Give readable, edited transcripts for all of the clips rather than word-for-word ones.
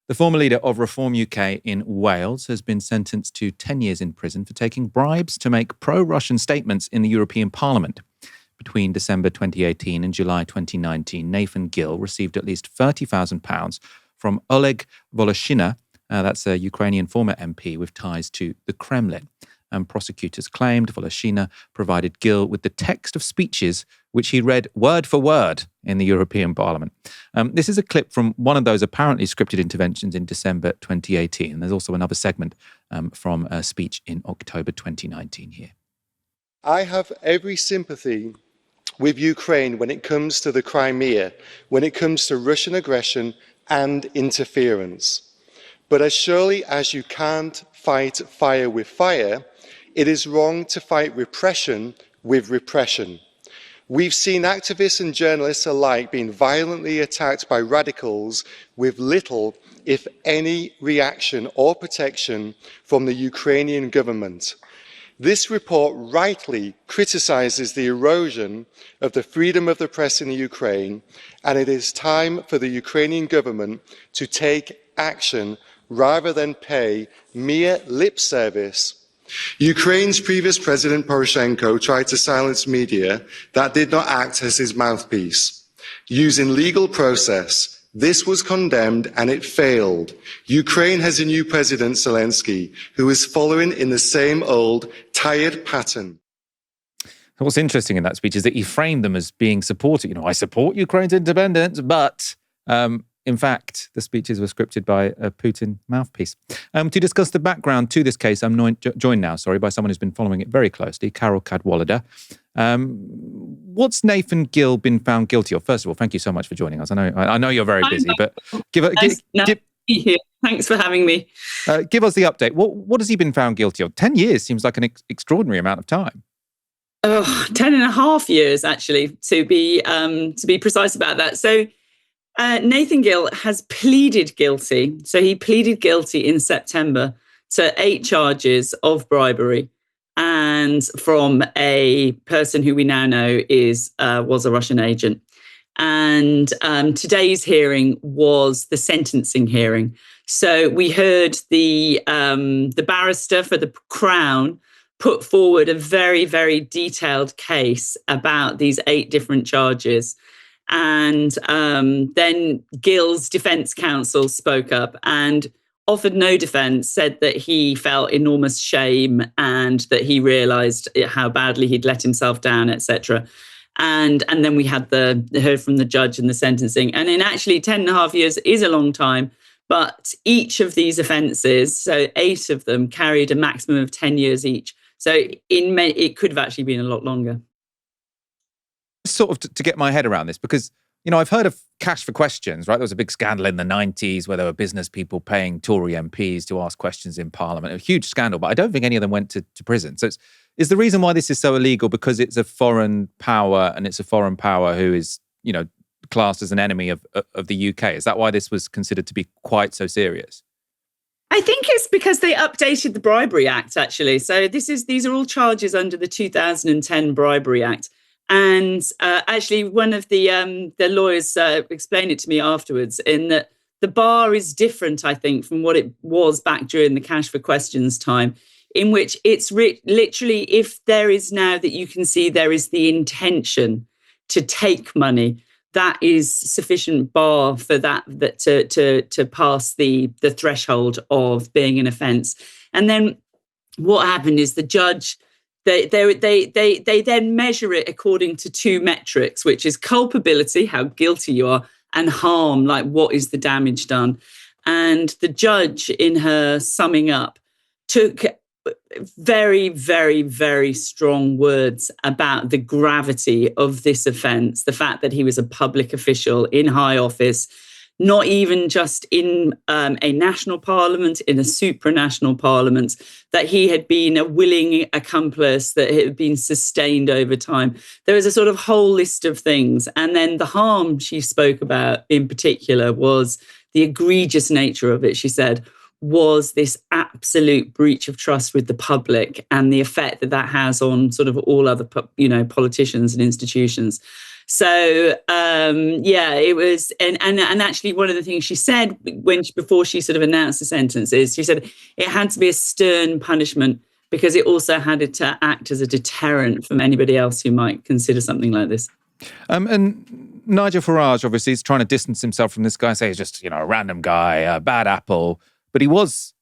The former leader of Reform UK in Wales has been sentenced to 10 years in prison for taking bribes to make pro-Russian statements in the European Parliament. Between December 2018 and July 2019, Nathan Gill received at least £30,000 from Oleg Voloshyna, that's a Ukrainian former MP with ties to the Kremlin. And prosecutors claimed Voloshyna provided Gill with the text of speeches which he read word for word in the European Parliament. This is a clip from one of those apparently scripted interventions in December 2018. And there's also another segment from a speech in October 2019 here. I have every sympathy with Ukraine when it comes to the Crimea, when it comes to Russian aggression and interference. But as surely as you can't fight fire with fire, it is wrong to fight repression with repression. We've seen activists and journalists alike being violently attacked by radicals with little, if any, reaction or protection from the Ukrainian government. This report rightly criticises the erosion of the freedom of the press in the Ukraine, and it is time for the Ukrainian government to take action rather than pay mere lip service. Ukraine's previous President Poroshenko tried to silence media that did not act as his mouthpiece. Using legal process, this was condemned and it failed. Ukraine has a new President, Zelensky, who is following in the same old, tired pattern. What's interesting in that speech is that he framed them as being supported. I support Ukraine's independence, but in fact, the speeches were scripted by a Putin mouthpiece. To discuss the background to this case, I'm joined now, by someone who's been following it very closely, Carol Cadwallader. What's Nathan Gill been found guilty of? First of all, thank you so much for joining us. I know you're very busy, but Thanks for having me. Give us the update. What has he been found guilty of? 10 years seems like an extraordinary amount of time. 10 and a half years, actually, to be precise about that. So Nathan Gill has pleaded guilty. So he pleaded guilty in September to 8 charges of bribery, and from a person who we now know was a Russian agent. And today's hearing was the sentencing hearing. So we heard the barrister for the Crown put forward a very, very detailed case about these 8 different charges. And then Gill's defence counsel spoke up and offered no defence, said that he felt enormous shame and that he realised how badly he'd let himself down, etc. And then we had heard from the judge in the sentencing. And in actually 10 and a half years is a long time, but each of these offences, so 8 of them, carried a maximum of 10 years each. So it could have actually been a lot longer. Sort of to get my head around this, because I've heard of cash for questions, right? There was a big scandal in the 90s where there were business people paying Tory MPs to ask questions in Parliament. A huge scandal, but I don't think any of them went to prison. So is the reason why this is so illegal because it's a foreign power, and it's a foreign power who is, classed as an enemy of the UK? Is that why this was considered to be quite so serious? I think it's because they updated the Bribery Act, actually. So these are all charges under the 2010 Bribery Act. And actually, one of the lawyers explained it to me afterwards, in that the bar is different, I think, from what it was back during the Cash for Questions time, in which it's literally, if there is now that you can see there is the intention to take money, that is sufficient bar for that to pass the threshold of being an offence. And then what happened is the judge, They then measure it according to 2 metrics, which is culpability, how guilty you are, and harm, like what is the damage done. And the judge, in her summing up, took very, very, very strong words about the gravity of this offence, the fact that he was a public official in high office, not even just in a national parliament, in a supranational parliament, that he had been a willing accomplice, that it had been sustained over time. There was a sort of whole list of things. And then the harm she spoke about in particular was the egregious nature of it, she said, was this absolute breach of trust with the public and the effect that has on sort of all other, politicians and institutions. So it was, and actually one of the things she said before she sort of announced the sentence is she said it had to be a stern punishment because it also had to act as a deterrent from anybody else who might consider something like this. And Nigel Farage obviously is trying to distance himself from this guy, say he's just a random guy, a bad apple, but he was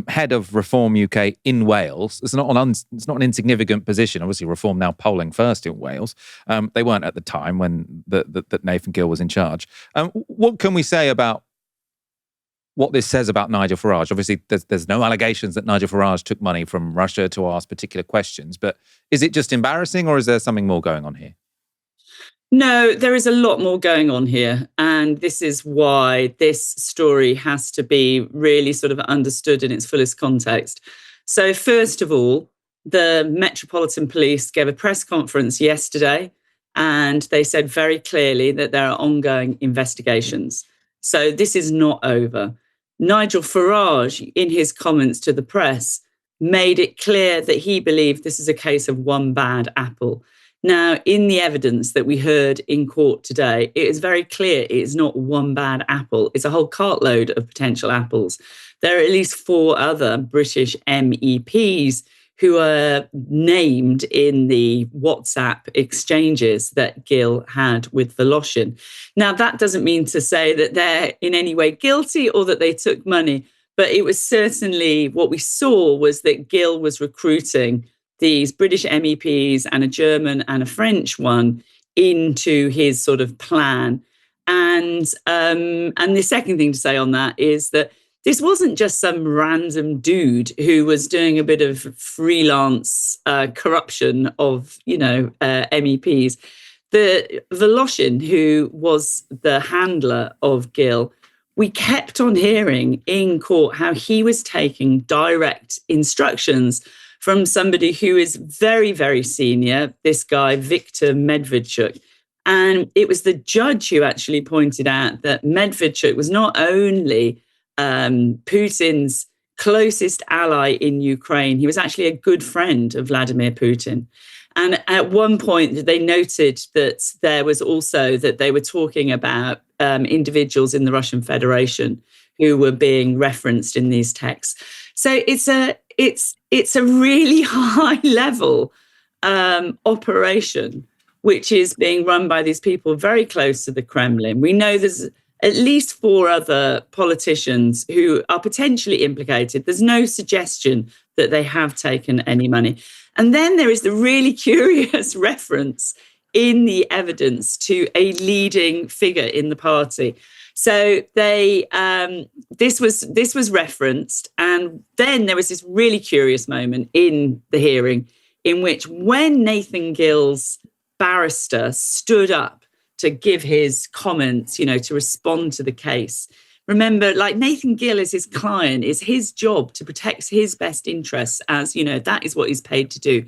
head of Reform UK in Wales. It's not an insignificant position. Obviously, Reform now polling first in Wales. They weren't at the time when that Nathan Gill was in charge. What can we say about what this says about Nigel Farage? Obviously, there's no allegations that Nigel Farage took money from Russia to ask particular questions, but is it just embarrassing or is there something more going on here? No, there is a lot more going on here. And this is why this story has to be really sort of understood in its fullest context. So, first of all, the Metropolitan Police gave a press conference yesterday and they said very clearly that there are ongoing investigations. So, this is not over. Nigel Farage, in his comments to the press, made it clear that he believed this is a case of one bad apple. Now, in the evidence that we heard in court today, it is very clear it is not one bad apple. It's a whole cartload of potential apples. There are at least 4 other British MEPs who are named in the WhatsApp exchanges that Gill had with Voloshin. Now, that doesn't mean to say that they're in any way guilty or that they took money, but it was certainly what we saw was that Gill was recruiting these British MEPs and a German and a French one into his sort of plan. And the second thing to say on that is that this wasn't just some random dude who was doing a bit of freelance corruption of, MEPs. The Voloshin, who was the handler of Gill, we kept on hearing in court how he was taking direct instructions from somebody who is very, very senior, this guy, Viktor Medvedchuk. And it was the judge who actually pointed out that Medvedchuk was not only Putin's closest ally in Ukraine, he was actually a good friend of Vladimir Putin. And at one point, they noted that there was also that they were talking about individuals in the Russian Federation who were being referenced in these texts. So it's a really high level operation, which is being run by these people very close to the Kremlin. We know there's at least 4 other politicians who are potentially implicated. There's no suggestion that they have taken any money. And then there is the really curious reference in the evidence to a leading figure in the party. So this was referenced, and then there was this really curious moment in the hearing in which when Nathan Gill's barrister stood up to give his comments, to respond to the case. Remember, like Nathan Gill is his client, it's his job to protect his best interests as, that is what he's paid to do.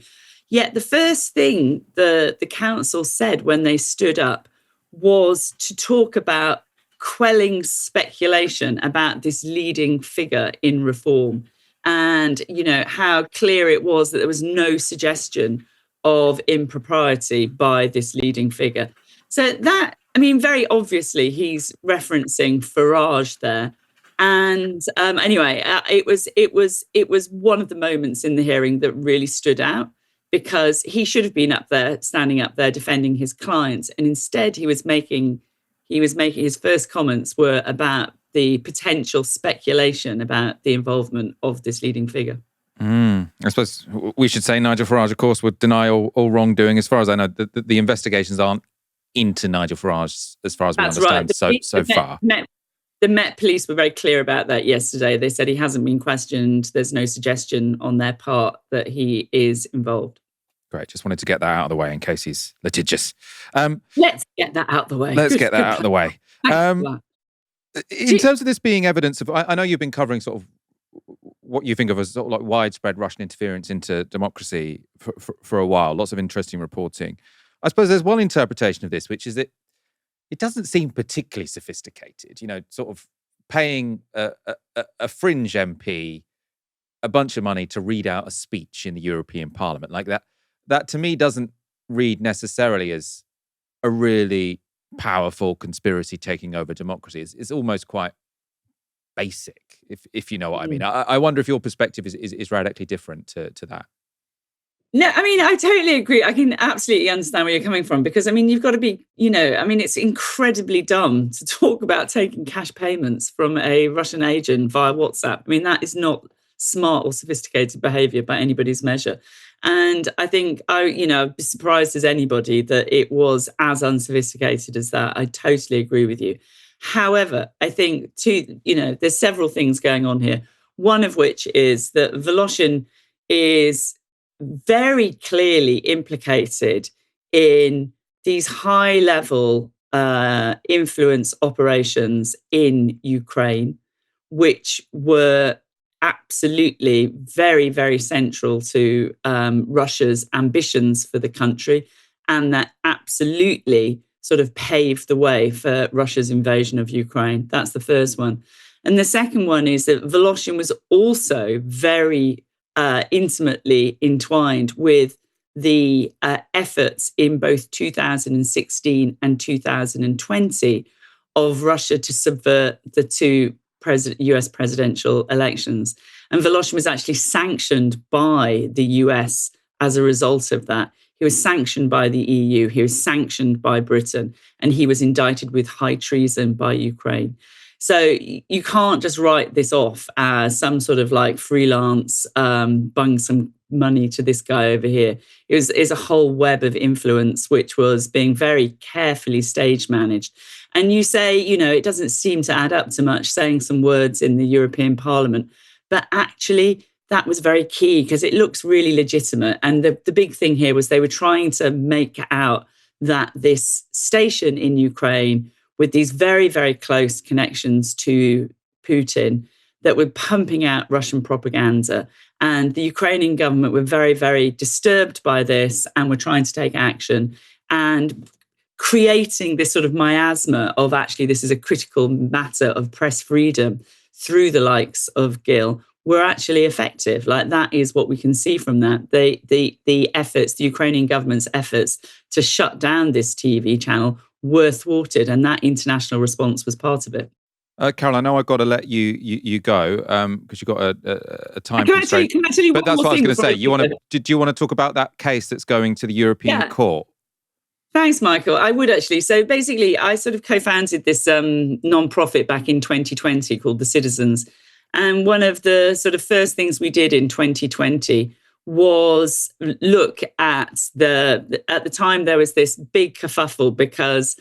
Yet the first thing the counsel said when they stood up was to talk about quelling speculation about this leading figure in reform and, how clear it was that there was no suggestion of impropriety by this leading figure. So that, very obviously he's referencing Farage there. And anyway, it was one of the moments in the hearing that really stood out because he should have been standing up there defending his clients. And instead he was making his first comments were about the potential speculation about the involvement of this leading figure. I suppose we should say Nigel Farage, of course, would deny all wrongdoing. As far as I know, the investigations aren't into Nigel Farage, as far as we understand, right. so far. The Met Police were very clear about that yesterday. They said he hasn't been questioned. There's no suggestion on their part that he is involved. Great. Just wanted to get that out of the way in case he's litigious. Let's get that out of the way. In terms of this being evidence of, I know you've been covering sort of what you think of as sort of like widespread Russian interference into democracy for a while. Lots of interesting reporting. I suppose there's one interpretation of this, which is that it doesn't seem particularly sophisticated, sort of paying a fringe MP a bunch of money to read out a speech in the European Parliament like that. That to me doesn't read necessarily as a really powerful conspiracy taking over democracy. It's almost quite basic, if you know what I mean. I wonder if your perspective is radically different to that. No, I mean, I totally agree. I can absolutely understand where you're coming from because, I mean, you've got to be, it's incredibly dumb to talk about taking cash payments from a Russian agent via WhatsApp. I mean, that is not smart or sophisticated behavior by anybody's measure. And I think I'd be surprised as anybody that it was as unsophisticated as that. I totally agree with you. However, I think there's several things going on here. One of which is that Voloshin is very clearly implicated in these high level influence operations in Ukraine, which were absolutely very, very central to Russia's ambitions for the country, and that absolutely sort of paved the way for Russia's invasion of Ukraine. That's the first one. And the second one is that Voloshin was also very intimately entwined with the efforts in both 2016 and 2020 of Russia to subvert the two US presidential elections. And Voloshin was actually sanctioned by the US as a result of that. He was sanctioned by the EU, he was sanctioned by Britain, and he was indicted with high treason by Ukraine. So you can't just write this off as some sort of like freelance bung some money to this guy over here. It's a whole web of influence which was being very carefully stage managed. And you say, it doesn't seem to add up to much, saying some words in the European Parliament. But actually, that was very key because it looks really legitimate. And the big thing here was they were trying to make out that this station in Ukraine with these very, very close connections to Putin that were pumping out Russian propaganda. And the Ukrainian government were very, very disturbed by this and were trying to take action and creating this sort of miasma of actually this is a critical matter of press freedom through the likes of Gil were actually effective. Like that is what we can see from that. The efforts, the Ukrainian government's efforts to shut down this TV channel were thwarted, and that international response was part of it. Carol, I know I've got to let you go because you've got a time constraint. But that's what I was going to say. Do you want to talk about that case that's going to the European Court? Thanks, Michael. I would actually. So basically, I sort of co-founded this non-profit back in 2020 called The Citizens. And one of the sort of first things we did in 2020 was look at the time there was this big kerfuffle because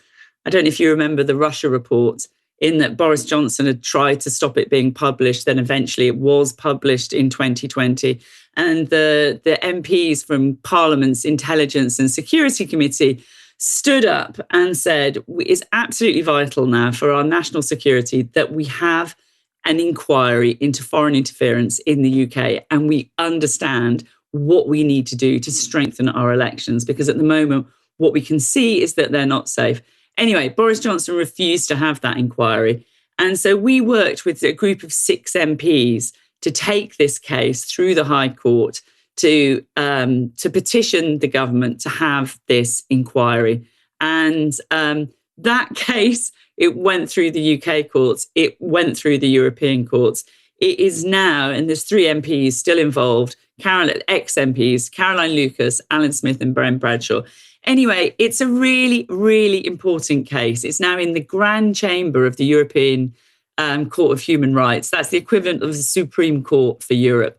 I don't know if you remember the Russia report in that Boris Johnson had tried to stop it being published. Then eventually it was published in 2020. And the MPs from Parliament's Intelligence and Security Committee stood up and said, it's absolutely vital now for our national security that we have an inquiry into foreign interference in the UK. And we understand what we need to do to strengthen our elections, because at the moment, what we can see is that they're not safe. Anyway, Boris Johnson refused to have that inquiry. And so we worked with a group of 6 MPs to take this case through the High Court to petition the government to have this inquiry. And that case, it went through the UK courts, it went through the European courts. It is now, and there's 3 MPs still involved, ex-MPs, Caroline Lucas, Alan Smith and Brian Bradshaw. Anyway, it's a really, really important case. It's now in the Grand Chamber of the European Court of Human Rights. That's the equivalent of the Supreme Court for Europe.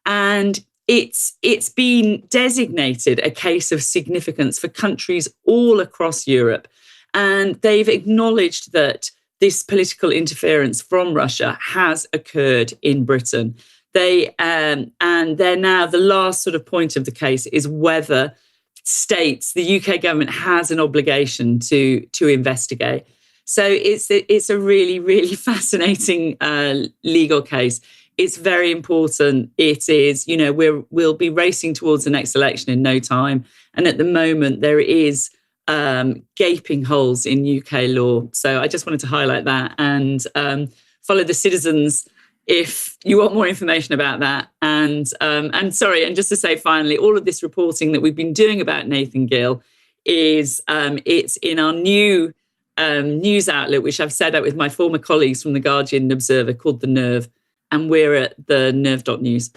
And it's been designated a case of significance for countries all across Europe. And they've acknowledged that this political interference from Russia has occurred in Britain. And they're now, the last sort of point of the case is whether the UK government has an obligation to investigate. So it's a really, really fascinating legal case. It's very important. It is, we'll be racing towards the next election in no time. And at the moment, there is gaping holes in UK law. So I just wanted to highlight that and follow The Citizens if you want more information about that. And just to say finally, all of this reporting that we've been doing about Nathan Gill is it's in our new news outlet, which I've set up with my former colleagues from The Guardian and Observer, called The Nerve. And we're at the nerve.news.